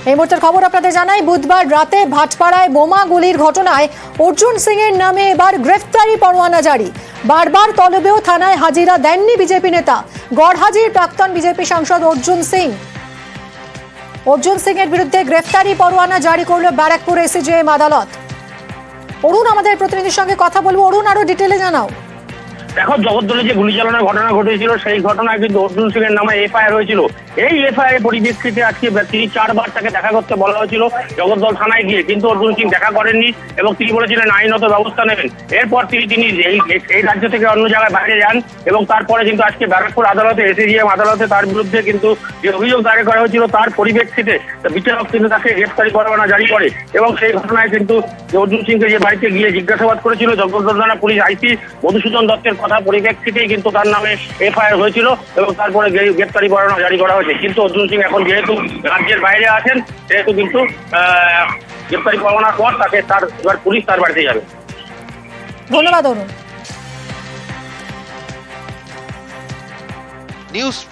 এই মুহূর্তের খবর আপনাদের জানাই, বুধবার রাতে ভাটপাড়ায় বোমা গুলির ঘটনায় অর্জুন সিং এর নামে এবার গ্রেফতারি পরোয়ানা জারি। বারবার তলবেও থানায় হাজিরা দেননি বিজেপি নেতা। গড়হাজির প্রাক্তন বিজেপি সাংসদ অর্জুন সিং এর বিরুদ্ধে গ্রেফতারি পরোয়ানা জারি করল ব্যারাকপুর এসিজেএম আদালত। অরুণ আমাদের প্রতিনিধির সঙ্গে কথা বলবো। অরুণ, আরো ডিটেলে জানাও। দেখো, জগদ্দলে যে গুলি চালানোর ঘটনা ঘটেছিল সেই ঘটনায় কিন্তু অর্জুন সিং এর নামে এফআইআর হয়েছিল। এই এফআইআর পরিপ্রেক্ষিতে আজকে তিনি 4 বার তাকে দেখা করতে বলা হয়েছিল জগদ্দল থানায় গিয়ে, কিন্তু অর্জুন সিং দেখা করেননি এবং তিনি বলেছিলেন আইনত ব্যবস্থা নেবেন। এরপর তিনি এই রাজ্য থেকে অন্য জায়গায় বাইরে যান এবং তারপরে কিন্তু আজকে ব্যারাকপুর আদালতে এসিজিএম আদালতে তার বিরুদ্ধে কিন্তু যে অভিযোগ দায়ের করা হয়েছিল তার পরিপ্রেক্ষিতে বিচারক কিন্তু তাকে গ্রেফতারি পরোয়ানা জারি করে এবং সেই ঘটনায় কিন্তু অর্জুন সিংকে যে বাড়িতে গিয়ে জিজ্ঞাসাবাদ করেছিল জগদ্দল থানা পুলিশ আইসি মধুসূদন দত্তের কথা পরিপ্রেক্ষিতেই কিন্তু তার নামে এফআইআর হয়েছিল এবং তারপরে গ্রেফতারি পরোয়ানা জারি করা হয়েছে। কিন্তু অর্জুন সিং এখন যেহেতু রাজ্যের বাইরে আছেন সেহেতু কিন্তু গ্রেফতারি পরোয়ানার পর তাকে এবার পুলিশ তার বাড়িতে যাবে। ধন্যবাদ অরুণ। নিউজ